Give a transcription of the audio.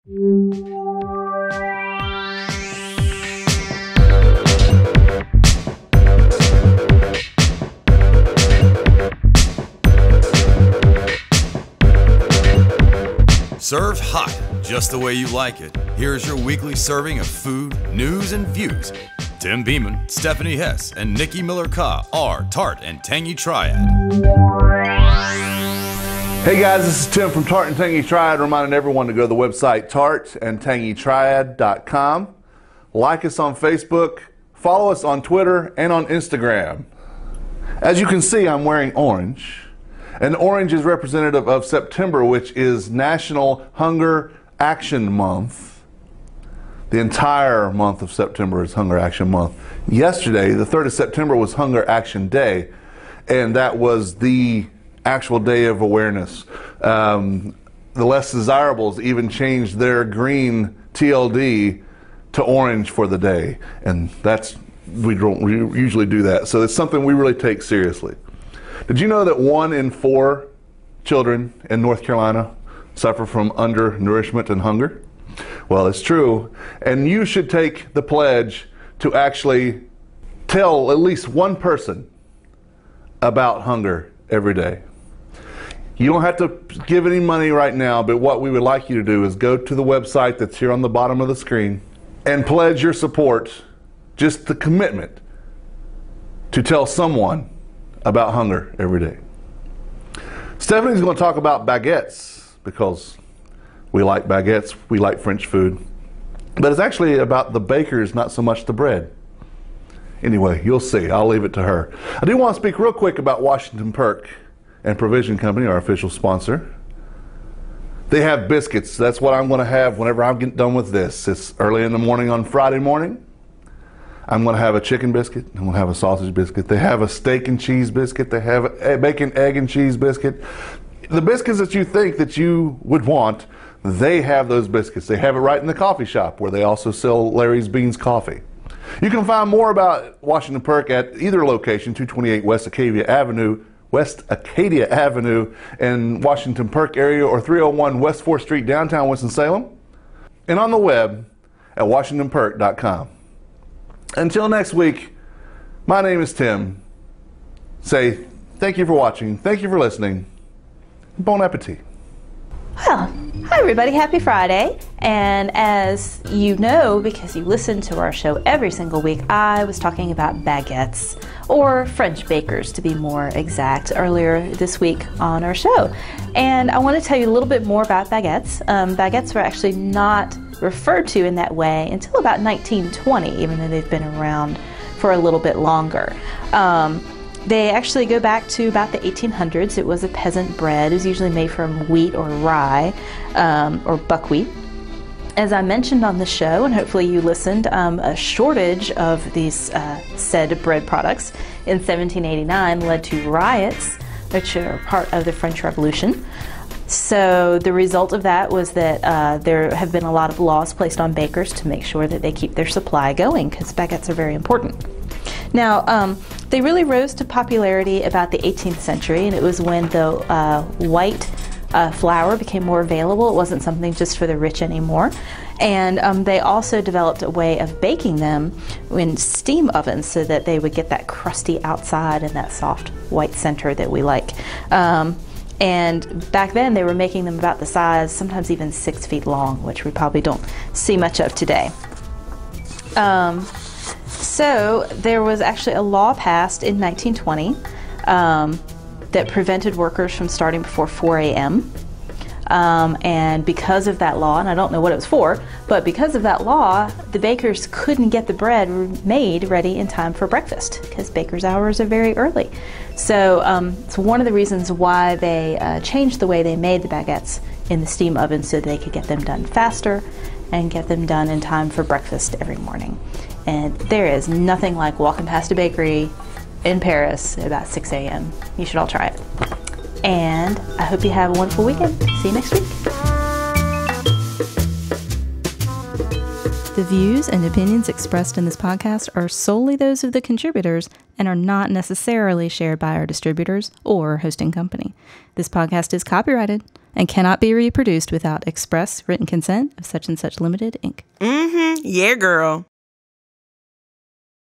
Served hot, just the way you like it. Here's your weekly serving of food, news, and views. Tim Beeman, Stephanie Hess, and Nikki Miller-Ka are Tart and Tangy Triad. Hey guys, this is Tim from Tart and Tangy Triad, reminding everyone to go to the website tartandtangytriad.com. Like us on Facebook, follow us on Twitter and on Instagram. As you can see, I'm wearing orange. And orange is representative of September, which is National Hunger Action Month. The entire month of September is Hunger Action Month. Yesterday, the 3rd of September, was Hunger Action Day, and that was the actual day of awareness. The Less Desirables even changed their green TLD to orange for the day, and we usually do that. So it's something we really take seriously. Did you know that 1 in 4 children in North Carolina suffer from undernourishment and hunger? Well, it's true. And you should take the pledge to actually tell at least one person about hunger every day. You don't have to give any money right now, but what we would like you to do is go to the website that's here on the bottom of the screen and pledge your support, just the commitment to tell someone about hunger every day. Stephanie's going to talk about baguettes because we like baguettes, we like French food. But it's actually about the bakers, not so much the bread. Anyway, you'll see. I'll leave it to her. I do want to speak real quick about Washington Perk and Provision Company, our official sponsor. They have biscuits. That's what I'm going to have whenever I get done with this. It's early in the morning on Friday morning. I'm going to have a chicken biscuit. I'm going to have a sausage biscuit. They have a steak and cheese biscuit. They have a bacon, egg, and cheese biscuit. The biscuits that you think that you would want, they have those biscuits. They have it right in the coffee shop where they also sell Larry's Beans coffee. You can find more about Washington Perk at either location, 228 West Acadia Avenue in Washington Perk area, or 301 West 4th Street, downtown Winston-Salem, and on the web at washingtonperk.com. Until next week, my name is Tim. Say thank you for watching, thank you for listening. Bon appetit. Well, hi everybody, happy Friday. And as you know, because you listen to our show every single week, I was talking about baguettes, or French bakers to be more exact, earlier this week on our show. And I want to tell you a little bit more about baguettes. Baguettes were actually not referred to in that way until about 1920, even though they've been around for a little bit longer. They actually go back to about the 1800s. It was a peasant bread. It was usually made from wheat or rye, or buckwheat. As I mentioned on the show, and hopefully you listened, a shortage of these said bread products in 1789 led to riots, which are part of the French Revolution. So the result of that was that there have been a lot of laws placed on bakers to make sure that they keep their supply going, because baguettes are very important. Now, they really rose to popularity about the 18th century, and it was when the white flour became more available. It wasn't something just for the rich anymore. And they also developed a way of baking them in steam ovens so that they would get that crusty outside and that soft white center that we like. And back then they were making them about the size, sometimes even 6 feet long, which we probably don't see much of today. So there was actually a law passed in 1920 that prevented workers from starting before 4 a.m. And because of that law, and I don't know what it was for, but because of that law, the bakers couldn't get the bread made ready in time for breakfast, because bakers' hours are very early. So it's one of the reasons why they changed the way they made the baguettes in the steam oven, so they could get them done faster and get them done in time for breakfast every morning. And there is nothing like walking past a bakery in Paris at about 6 a.m. You should all try it. And I hope you have a wonderful weekend. See you next week. The views and opinions expressed in this podcast are solely those of the contributors and are not necessarily shared by our distributors or hosting company. This podcast is copyrighted and cannot be reproduced without express written consent of such and such Limited, Inc. Yeah, girl.